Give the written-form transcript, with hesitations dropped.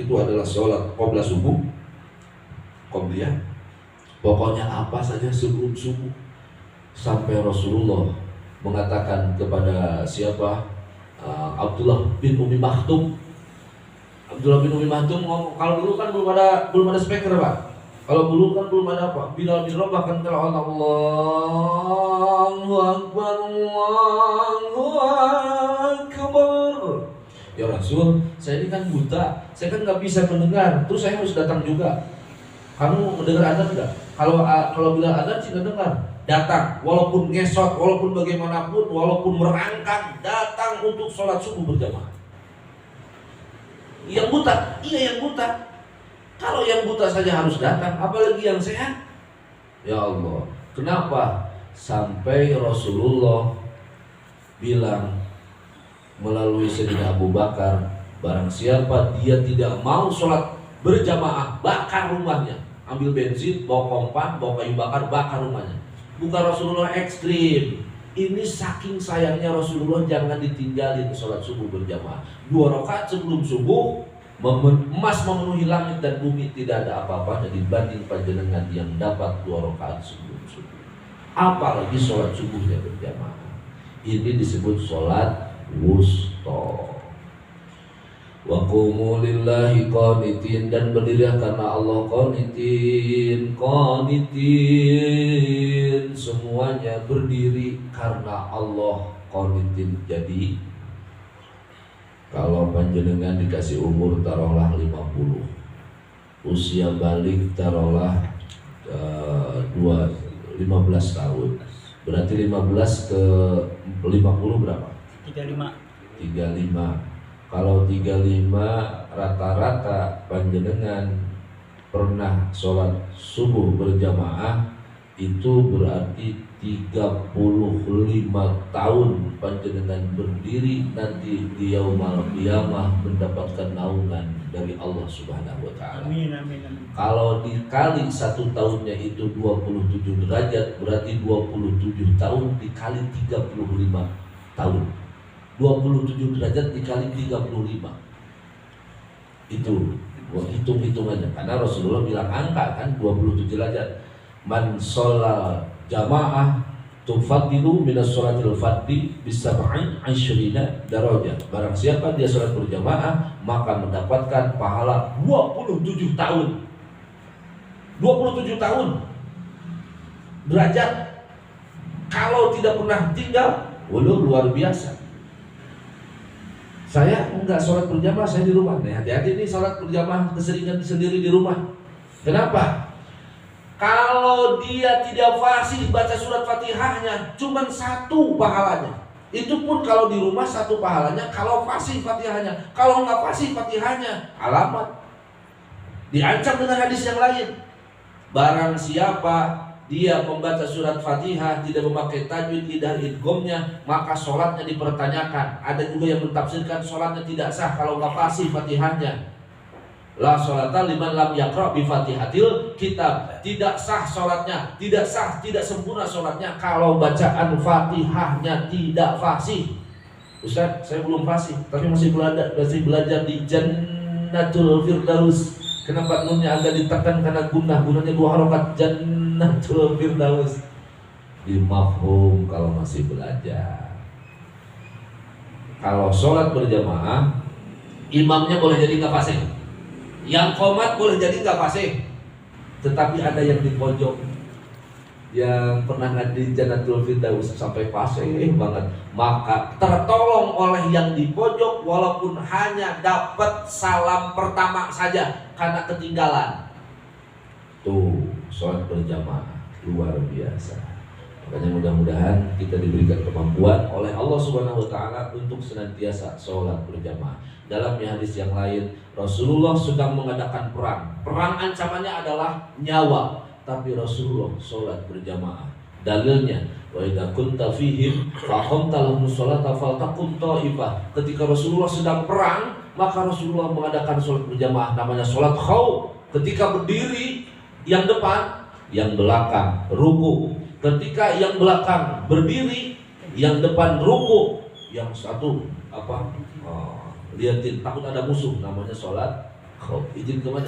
itu adalah sholat qabla subuh, qabliyah. Pokoknya apa saja sebelum subuh. Sampai Rasulullah mengatakan kepada siapa? Abdullah bin Umi Maktum. Abdullah bin Umi Maktum ngomong, kalau dulu kan belum ada speaker, Pak. Kalau dulu kan belum ada apa? Bilal bin Rabah kan kalau Allahu Akbar, Allahu Akbar. Ya Rasul, saya ini kan buta, saya kan nggak bisa mendengar. Terus saya harus datang juga. Kamu mendengar adzan enggak? Kalau Bilal adzan sih nggak dengar. Datang, walaupun ngesot, walaupun bagaimanapun, walaupun merangkak, datang untuk sholat subuh berjamaah. Yang buta, iya yang buta. Kalau yang buta saja harus datang, apalagi yang sehat. Ya Allah, kenapa? Sampai Rasulullah bilang melalui Sayyidina Abu Bakar, barang siapa dia tidak mau sholat berjamaah, bakar rumahnya. Ambil bensin, bawa kompan, bawa kayu bakar, bakar rumahnya. Bukan Rasulullah ekstrim. Ini saking sayangnya Rasulullah, jangan ditinggalin sholat subuh berjamaah. 2 rakaat sebelum subuh, emas memenuhi langit dan bumi, tidak ada apa-apanya dibanding panjenengan yang dapat 2 rakaat sebelum subuh. Apalagi sholat subuhnya berjamaah. Ini disebut sholat wusta. Wa qumu lillahi qanitin, dan berdirilah karena Allah, qanitin, semuanya berdiri karena Allah, qanitin. Jadi kalau panjenengan dikasih umur taruhlah 50, usia balik taruhlah 15 tahun, berarti 15 ke 50 berapa? 35. Kalau 35 rata-rata panjenengan pernah sholat subuh berjamaah, itu berarti 35 tahun panjenengan berdiri nanti di yaumul qiyamah mendapatkan naungan dari Allah Subhanahu wa taala. Amin, amin, amin. Kalau dikali 1 tahunnya itu 27 derajat, berarti 27 tahun dikali 35 tahun. 27 derajat dikali 35. Itu hitung aja. Karena Rasulullah bilang angka kan 27 derajat. Man sholla jamaah tufadilu minas sholatil fadli bisab'in asyrina darajat. Barang siapa dia sholat berjamaah, maka mendapatkan pahala 27 tahun. 27 tahun derajat. Kalau tidak pernah tinggal, waduh luar biasa. Saya enggak sholat berjamaah, saya di rumah. Nah, hati-hati nih sholat berjamaah keseringan sendiri di rumah. Kenapa? Kalau dia tidak fasih baca surat Fatihahnya, cuma 1 pahalanya. Itu pun kalau di rumah 1 pahalanya, kalau fasih Fatihahnya. Kalau enggak fasih Fatihahnya, alamat. Diancam dengan hadis yang lain. Barang siapa dia membaca surat Fatihah tidak memakai tajwid lidah idghamnya, maka sholatnya dipertanyakan. Ada juga yang mentafsirkan sholatnya tidak sah kalau nggak fasih Fatihahnya. La sholata liman lam yaqra bi Fatihatil kitab. Tidak sah sholatnya, tidak sah, tidak sempurna sholatnya kalau bacaan Fatihahnya tidak fasih. Ustaz, saya belum fasih, tapi masih belajar di Jannatul Firdaus. Kenapa nunnya agak ditekan karena gunanya 2 harokat, Jannatul Firdaus. Di mafhum kalau masih belajar. Kalau sholat berjamaah, imamnya boleh jadi nggak fasih, yang qomat boleh jadi nggak fasih, tetapi ada yang di pojok, yang pernah ngaji Jannatul Firdaus sampai fasih banget, maka tertolong oleh yang di pojok walaupun hanya dapat salam pertama saja karena ketinggalan. Tuh, sholat berjamaah luar biasa. Makanya mudah-mudahan kita diberikan kemampuan oleh Allah Subhanahu wa taala untuk senantiasa sholat berjamaah. Dalam hadis yang lain, Rasulullah sedang mengadakan perang. Perang ancamannya adalah nyawa, tapi Rasulullah sholat berjamaah. Dalilnya, wa idza kunta fihim fa aqamta lahumus sholata faltaqum ta'ifah. Ketika Rasulullah sedang perang, maka Rasulullah mengadakan sholat berjamaah, namanya sholat khauf. Ketika berdiri, yang depan, yang belakang ruku. Ketika yang belakang berdiri, yang depan ruku, yang satu liatin takut ada musuh, namanya sholat Izin kemana?